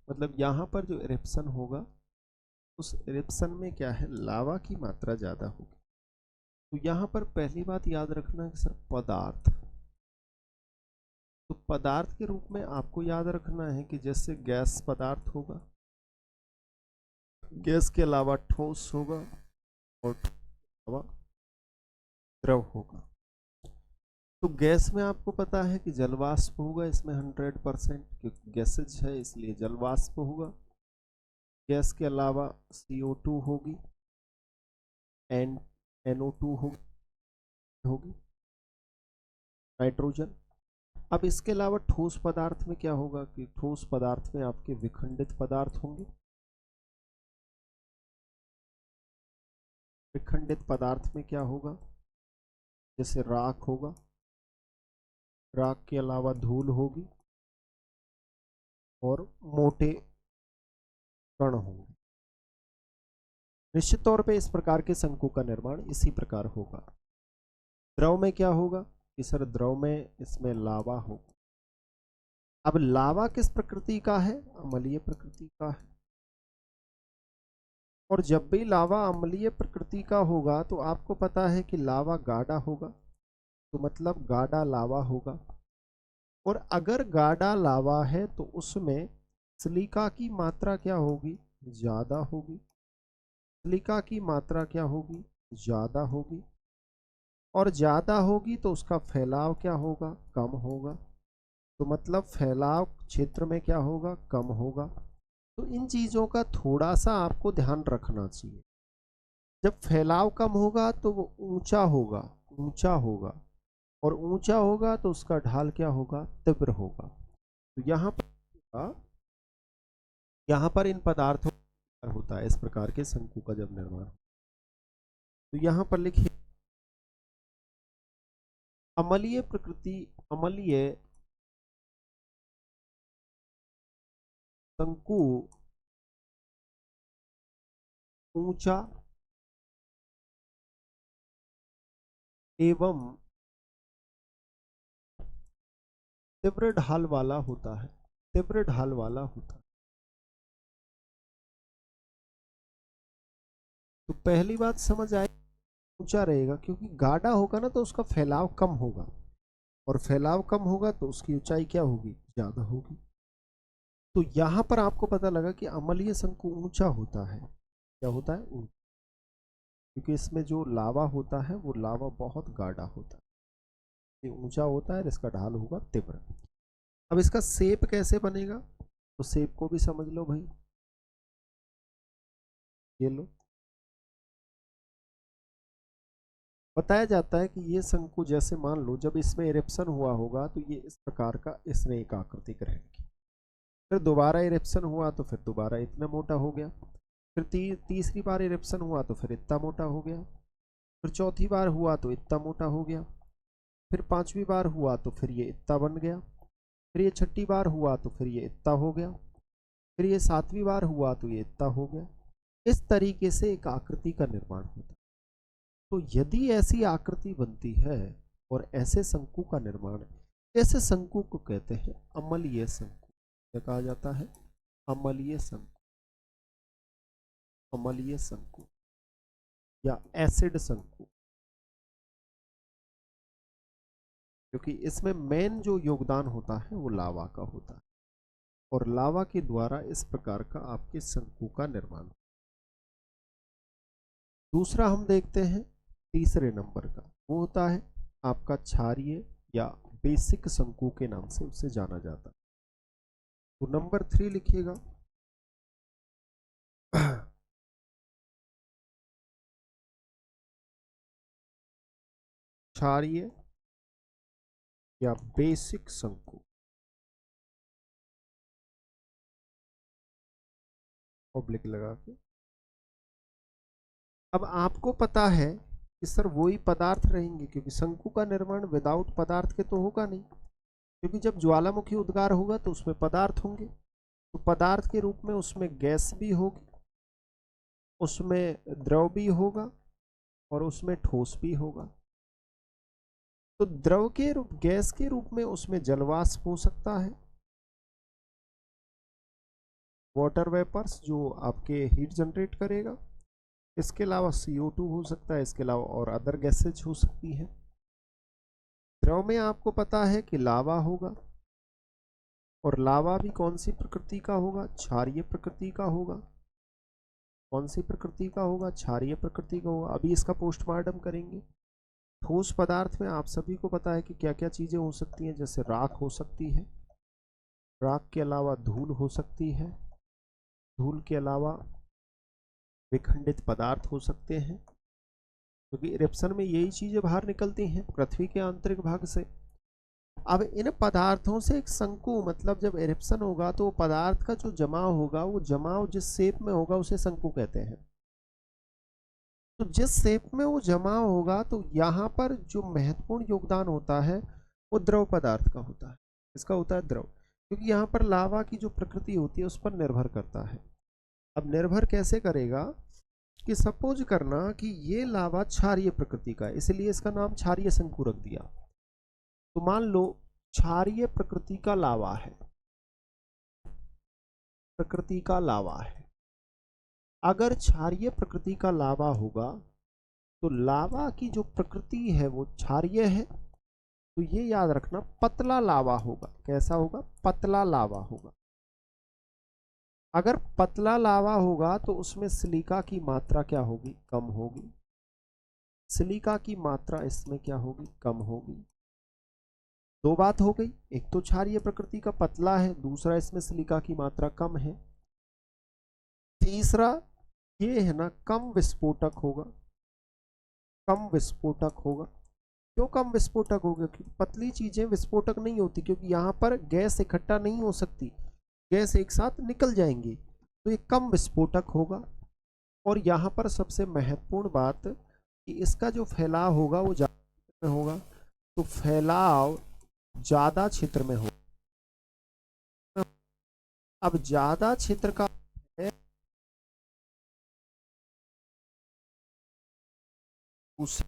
मतलब यहाँ पर जो इरेप्शन होगा उस इरेप्शन में क्या है, लावा की मात्रा ज्यादा होगी। तो यहाँ पर पहली बात याद रखना कि सर पदार्थ, तो पदार्थ के रूप में आपको याद रखना है कि जैसे गैस पदार्थ होगा, गैस के अलावा ठोस होगा और अलावा द्रव होगा। तो गैस में आपको पता है कि जलवाष्प होगा, इसमें 100%, क्योंकि गैसेज है इसलिए जलवाष्प होगा। गैस के अलावा CO2 होगी, NO2 होगी, नाइट्रोजन। अब इसके अलावा ठोस पदार्थ में क्या होगा कि ठोस पदार्थ में आपके विखंडित पदार्थ होंगे। विखंडित पदार्थ में क्या होगा, जैसे राख होगा, राख के अलावा धूल होगी और मोटे कण होंगे। निश्चित तौर पे इस प्रकार के शंकु का निर्माण इसी प्रकार होगा। द्रव में क्या होगा कि सर द्रव में इसमें लावा होगा। अब लावा किस प्रकृति का है, अम्लीय प्रकृति का है। और जब भी लावा अम्लीय प्रकृति का होगा तो आपको पता है कि लावा गाढ़ा होगा, तो मतलब गाढ़ा लावा होगा। और अगर गाढ़ा लावा है तो उसमें सिलिका की मात्रा क्या होगी, ज्यादा होगी। सिलिका की मात्रा क्या होगी, ज्यादा होगी। और ज्यादा होगी तो उसका फैलाव क्या होगा, कम होगा। तो मतलब फैलाव क्षेत्र में क्या होगा, कम होगा। तो इन चीजों का थोड़ा सा आपको ध्यान रखना चाहिए। जब फैलाव कम होगा तो वो ऊंचा होगा, ऊंचा होगा, और ऊंचा होगा तो उसका ढाल क्या होगा, तीव्र होगा। तो यहाँ पर इन पदार्थों होता है इस प्रकार के शंकु का जब निर्माण। तो यहाँ पर लिखिए अम्लीय प्रकृति, अम्लीय शंकु ऊंचा एवं तीव्र ढाल वाला होता है, तीव्र ढाल वाला होता है। तो पहली बात समझ आए, ऊंचा रहेगा क्योंकि गाढ़ा होगा ना तो उसका फैलाव कम होगा, और फैलाव कम होगा तो उसकी ऊंचाई क्या होगी, ज्यादा होगी। तो यहां पर आपको पता लगा कि अम्लीय शंकु ऊंचा होता है। क्या होता है, ऊंचा, क्योंकि इसमें जो लावा होता है वो लावा बहुत गाढ़ा होता है, ये ऊंचा होता है और इसका ढाल होगा तीव्र। अब इसका शेप कैसे बनेगा, तो शेप को भी समझ लो भाई। ये लो, बताया जाता है कि ये शंकु जैसे मान लो जब इसमें इरेप्शन हुआ होगा तो ये इस प्रकार का इसने एक आकृति ग्रहण की। फिर दोबारा इरेप्शन हुआ तो फिर दोबारा इतना मोटा हो गया। फिर तीसरी बार इरेप्शन हुआ तो फिर इतना मोटा हो गया। फिर चौथी बार हुआ तो इतना मोटा हो गया। फिर पांचवी बार हुआ तो फिर ये इतना बन गया। फिर ये छठी बार हुआ तो फिर ये इतना हो गया। फिर ये सातवीं बार हुआ तो ये इतना हो गया। इस तरीके से एक आकृति का निर्माण होता है। तो यदि ऐसी आकृति बनती है और ऐसे शंकु का निर्माण, ऐसे शंकु को कहते हैं अम्लीय शंकु। क्या कहा जाता है, अम्लीय शंकु, अम्लीय शंकु या एसिड शंकु। क्योंकि इसमें मेन जो योगदान होता है वो लावा का होता है, और लावा के द्वारा इस प्रकार का आपके शंकु का निर्माण। दूसरा हम देखते हैं तीसरे नंबर का, वो होता है आपका क्षारीय या बेसिक शंकु के नाम से उसे जाना जाता है। तो नंबर 3 लिखिएगा क्षारीय या बेसिक शंकु। ऑब्लिक लगा के, अब आपको पता है कि सर वही पदार्थ रहेंगे, क्योंकि शंकु का निर्माण विदाउट पदार्थ के तो होगा नहीं, क्योंकि जब ज्वालामुखी उद्गार होगा तो उसमें पदार्थ होंगे। तो पदार्थ के रूप में उसमें गैस भी होगी, उसमें द्रव भी होगा और उसमें ठोस भी होगा। तो द्रव के रूप, गैस के रूप में उसमें जलवाष्प हो सकता है, वाटर वेपर्स जो आपके हीट जनरेट करेगा। इसके अलावा CO2 हो सकता है, इसके अलावा और अदर गैसेज हो सकती है। द्रव में आपको पता है कि लावा होगा, और लावा भी कौन सी प्रकृति का होगा? क्षारीय प्रकृति का होगा। कौन सी प्रकृति का होगा? क्षारीय प्रकृति का होगा। अभी इसका पोस्टमार्टम करेंगे। ठोस पदार्थ में आप सभी को पता है कि क्या क्या चीजें हो सकती हैं, जैसे राख हो सकती है, राख के अलावा धूल हो सकती है, धूल के अलावा विखंडित पदार्थ हो सकते हैं, क्योंकि इरेप्शन में यही चीजें बाहर निकलती हैं पृथ्वी के आंतरिक भाग से। अब इन पदार्थों से एक शंकु, मतलब जब इरेप्शन होगा तो पदार्थ का जो जमाव होगा, वो जमाव जिस शेप में होगा उसे शंकु कहते हैं। तो जिस शेप में वो जमा होगा, तो यहाँ पर जो महत्वपूर्ण योगदान होता है वो द्रव पदार्थ का होता है। इसका होता है द्रव, क्योंकि यहाँ पर लावा की जो प्रकृति होती है उस पर निर्भर करता है। अब निर्भर कैसे करेगा कि सपोज करना कि ये लावा क्षारीय प्रकृति का है, इसलिए इसका नाम क्षारीय शंकु रख दिया। तो मान लो क्षारीय प्रकृति का लावा है, प्रकृति का लावा है। अगर क्षारीय प्रकृति का लावा होगा तो लावा की जो प्रकृति है वो क्षारीय है, तो ये याद रखना पतला लावा होगा। कैसा होगा? पतला लावा होगा। अगर पतला लावा होगा तो उसमें सिलिका की मात्रा क्या होगी? कम होगी। सिलिका की मात्रा इसमें क्या होगी? कम होगी। दो बात हो गई, एक तो क्षारीय प्रकृति का पतला है, दूसरा इसमें सिलिका की मात्रा कम है। तीसरा ये है ना, कम विस्फोटक होगा। कम विस्फोटक होगा। क्यों कम विस्फोटक होगा? क्योंकि पतली चीजें विस्फोटक नहीं होती, क्योंकि यहाँ पर गैस इकट्ठा नहीं हो सकती, गैस एक साथ निकल जाएंगी, तो ये कम विस्फोटक होगा। और यहाँ पर सबसे महत्वपूर्ण बात कि इसका जो फैलाव होगा वो ज्यादा में होगा, तो फैलाव ज्यादा क्षेत्र में होगा। अब ज्यादा क्षेत्र का है उस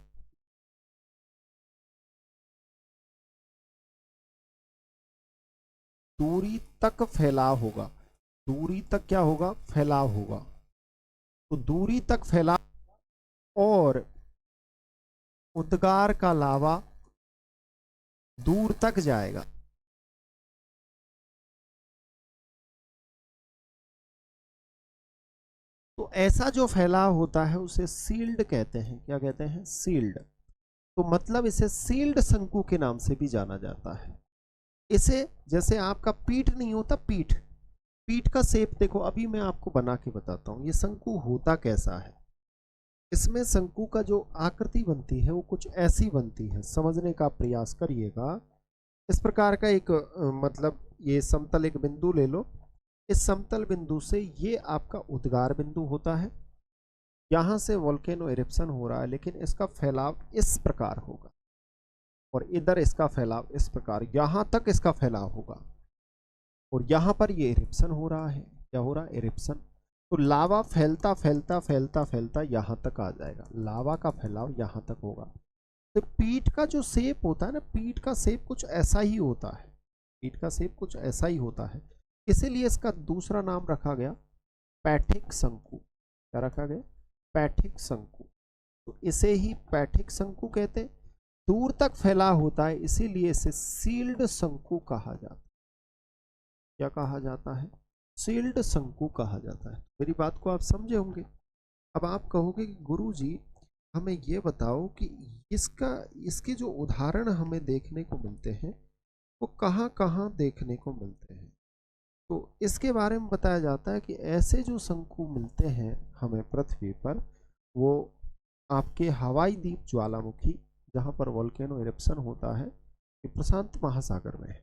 दूरी तक फैलाव होगा। दूरी तक क्या होगा? फैलाव होगा। तो दूरी तक फैलाव, और उद्गार का लावा दूर तक जाएगा। तो ऐसा जो फैलाव होता है उसे सील्ड कहते हैं। क्या कहते हैं? सील्ड। तो मतलब इसे सील्ड शंकु के नाम से भी जाना जाता है। इसे, जैसे आपका पीठ नहीं होता, पीठ, पीठ का शेप देखो, अभी मैं आपको बना के बताता हूँ ये शंकु होता कैसा है। इसमें शंकु का जो आकृति बनती है वो कुछ ऐसी बनती है, समझने का प्रयास करिएगा। इस प्रकार का एक मतलब ये समतल एक बिंदु ले लो। इस समतल बिंदु से ये आपका उद्गार बिंदु होता है। यहां से वोल्केनो इरेप्शन हो रहा है, लेकिन इसका फैलाव इस प्रकार होगा, और इधर इसका फैलाव इस प्रकार, यहां तक इसका फैलाव होगा। और यहां पर ये इरेप्शन हो रहा है। क्या हो रहा है? इरेप्शन। तो लावा फैलता फैलता फैलता फैलता यहां तक आ जाएगा, लावा का फैलाव यहां तक होगा। तो पीठ का जो शेप होता है ना, पीठ का शेप कुछ ऐसा ही होता है। पीठ का शेप कुछ ऐसा ही होता है, इसीलिए इसका दूसरा नाम रखा गया पैठिक शंकु। क्या रखा गया? पैठिक शंकु। तो इसे ही पैठिक शंकु कहते हैं। दूर तक फैला होता है, इसीलिए इसे सील्ड शंकु कहा जाता है। क्या कहा जाता है? सील्ड शंकु कहा जाता है। मेरी बात को आप समझे होंगे। अब आप कहोगे कि गुरुजी हमें ये बताओ कि इसका, इसके जो उदाहरण हमें देखने को मिलते हैं वो कहाँ कहाँ देखने को मिलते हैं। तो इसके बारे में बताया जाता है कि ऐसे जो शंकु मिलते हैं हमें पृथ्वी पर, वो आपके हवाई द्वीप ज्वालामुखी, जहाँ पर वोल्केनो इरेप्शन होता है, ये प्रशांत महासागर में है।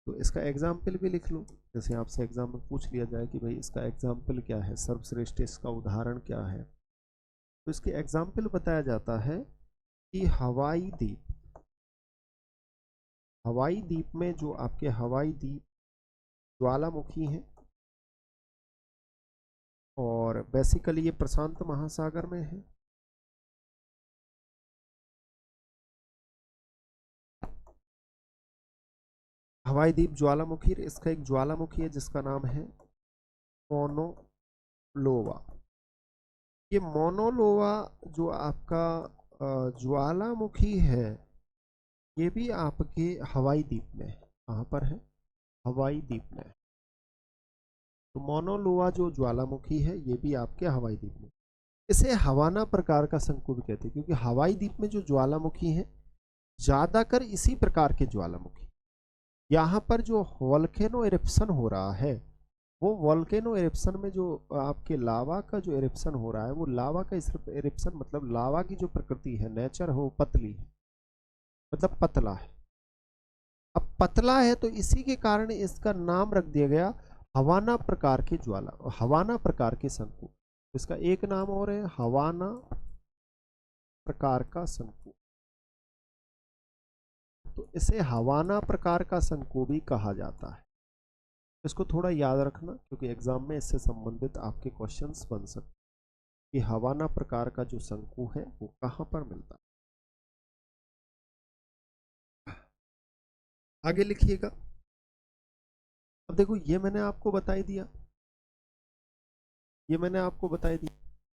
तो इसका एग्जाम्पल भी लिख लो। जैसे आपसे एग्जाम में पूछ लिया जाए कि भाई इसका एग्जाम्पल क्या है, सर्वश्रेष्ठ इसका उदाहरण क्या है, तो इसके एग्जाम्पल बताया जाता है कि हवाई द्वीप, हवाई द्वीप में जो आपके हवाई द्वीप ज्वालामुखी हैं, और बेसिकली ये प्रशांत महासागर में है। हवाई द्वीप ज्वालामुखी, इसका एक ज्वालामुखी है जिसका नाम है मोनोलोवा। ये मोनोलोवा जो आपका ज्वालामुखी है, ये भी आपके हवाई द्वीप में है। कहाँ पर है? हवाई द्वीप में। तो मोनोलोवा जो ज्वालामुखी है ये भी आपके हवाई द्वीप में। इसे हवाना प्रकार का शंकु भी कहते हैं, क्योंकि हवाई द्वीप में जो ज्वालामुखी है ज्यादातर इसी प्रकार के ज्वालामुखी। यहाँ पर जो वोल्केनो इरप्शन हो रहा है, वो वोल्केनो इरप्शन में जो आपके लावा का जो इरप्शन हो रहा है, वो लावा का इरप्शन मतलब लावा की जो प्रकृति है, नेचर है, वो पतली है, मतलब पतला है। अब पतला है तो इसी के कारण इसका नाम रख दिया गया हवाना प्रकार के ज्वाला, हवाना प्रकार के शंकु। इसका एक नाम और है हवाना प्रकार का शंकु। तो इसे हवाना प्रकार का शंकु भी कहा जाता है। इसको थोड़ा याद रखना, क्योंकि एग्जाम में इससे संबंधित आपके क्वेश्चंस बन सकते हैं कि हवाना प्रकार का जो शंकु है वो कहां पर मिलता है। आगे लिखिएगा। अब देखो, ये मैंने आपको बताई दिया, ये मैंने आपको बताई दी।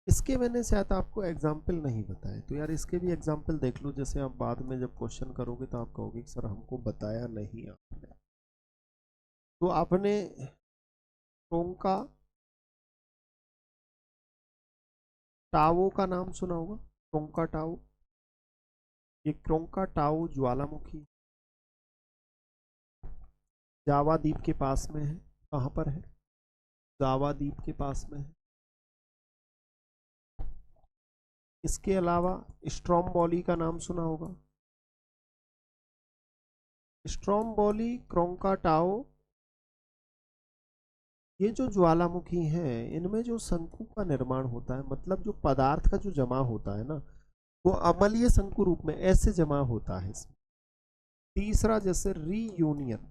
इसके मैंने शायद आपको एग्जाम्पल नहीं बताए, तो यार इसके भी एग्जाम्पल देख लो। जैसे आप बाद में जब क्वेश्चन करोगे तो आप कहोगे सर हमको बताया नहीं आपने। तो आपने क्रोंका टाओ का नाम सुना होगा, क्रोंका टाओ। ये क्रोंका टाओ ज्वालामुखी जावा द्वीप के पास में है। कहाँ पर है? जावा द्वीप के पास में है। इसके अलावा स्ट्रोम्बोली का नाम सुना होगा। स्ट्रोम्बोली, क्रोंका टाओ, ये जो ज्वालामुखी हैं इनमें जो शंकु का निर्माण होता है, मतलब जो पदार्थ का जो जमा होता है ना, वो अम्लीय शंकु रूप में ऐसे जमा होता है इसमें। तीसरा जैसे रीयूनियन,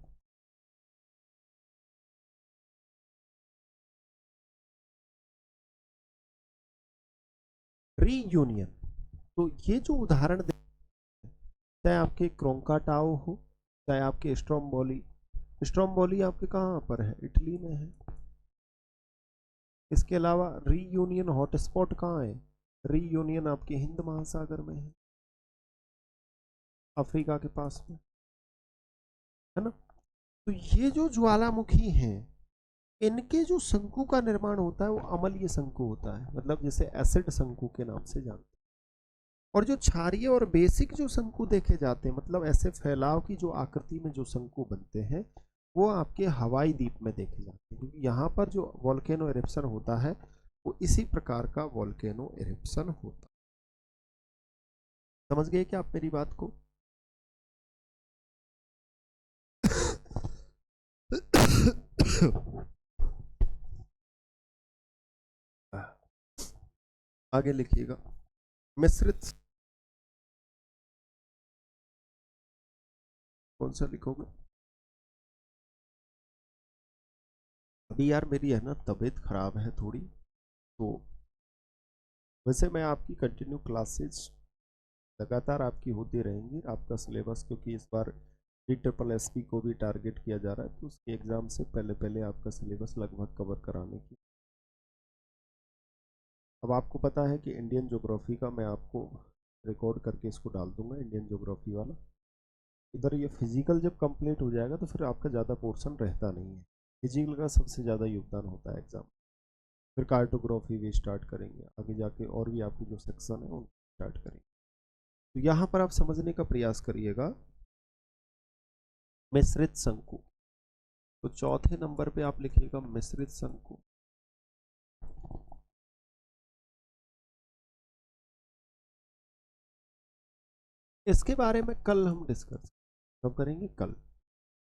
रीयूनियन। तो ये जो उदाहरण चाहे आपके क्रोंकाटाओ हो, चाहे आपके स्ट्रोम्बोली। स्ट्रोम्बोली आपके कहाँ पर है? इटली में है। इसके अलावा रीयूनियन हॉटस्पॉट कहाँ है? रीयूनियन आपके हिंद महासागर में है, अफ्रीका के पास में, है ना। तो ये जो ज्वालामुखी हैं, इनके जो शंकु का निर्माण होता है वो अम्लीय शंकु होता है, मतलब जैसे एसिड शंकु के नाम से जानते हैं। और जो क्षारीय और बेसिक जो शंकु देखे जाते हैं, मतलब ऐसे फैलाव की जो आकृति में जो शंकु बनते हैं, वो आपके हवाई द्वीप में देखे जाते हैं, क्योंकि यहाँ पर जो वोल्केनो इरप्शन होता है वो इसी प्रकार का वोल्केनो इरप्शन होता है। समझ गए क्या आप मेरी बात को? आगे लिखिएगा। मिश्रित, कौन सा लिखोगे? अभी यार मेरी है ना तबीयत खराब है थोड़ी, तो वैसे मैं आपकी कंटिन्यू क्लासेज लगातार आपकी होती रहेंगी। आपका सिलेबस, क्योंकि इस बार DSSP को भी टारगेट किया जा रहा है, तो उसके एग्ज़ाम से पहले पहले आपका सिलेबस लगभग कवर कराने की। अब आपको पता है कि इंडियन ज्योग्राफी का मैं आपको रिकॉर्ड करके इसको डाल दूंगा, इंडियन ज्योग्राफी वाला। इधर ये फिजिकल जब कंप्लीट हो जाएगा तो फिर आपका ज़्यादा पोर्शन रहता नहीं है। फिजिकल का सबसे ज़्यादा योगदान होता है एग्ज़ाम। फिर कार्टोग्राफी भी स्टार्ट करेंगे आगे जाके, और भी आपकी जो सेक्शन है वो स्टार्ट करेंगे। तो यहाँ पर आप समझने का प्रयास करिएगा मिश्रित शंकु। तो चौथे नंबर पे आप लिखिएगा मिश्रित शंकु। इसके बारे में कल हम डिस्कस कब करेंगे? कल।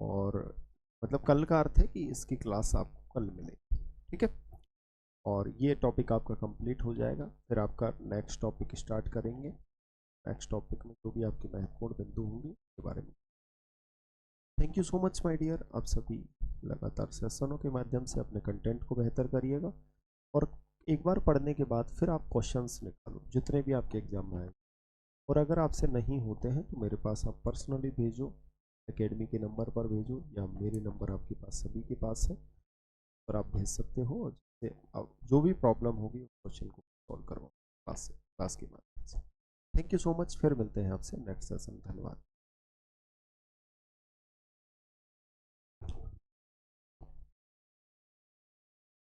और मतलब कल का अर्थ है कि इसकी क्लास आपको कल मिलेगी, ठीक है। और ये टॉपिक आपका कंप्लीट हो जाएगा, फिर आपका नेक्स्ट टॉपिक स्टार्ट करेंगे। नेक्स्ट टॉपिक में जो भी आपके महत्वपूर्ण बिंदु होंगे उसके बारे में। Thank you so much my dear. आप सभी लगातार सेशनों के माध्यम से अपने कंटेंट को बेहतर करिएगा, और एक बार पढ़ने के बाद फिर आप क्वेश्चंस निकालो जितने भी आपके एग्जाम में आए। और अगर आपसे नहीं होते हैं तो मेरे पास आप पर्सनली भेजो, एकेडमी के नंबर पर भेजूँ या मेरे नंबर आपके पास सभी के पास है, पर आप भेज सकते हो, और जिससे आप जो भी प्रॉब्लम होगी क्वेश्चन को सॉल्व करवाओ क्लास के माध्यम से। थैंक यू सो मच, फिर मिलते हैं आपसे नेक्स्ट सेशन। धन्यवाद।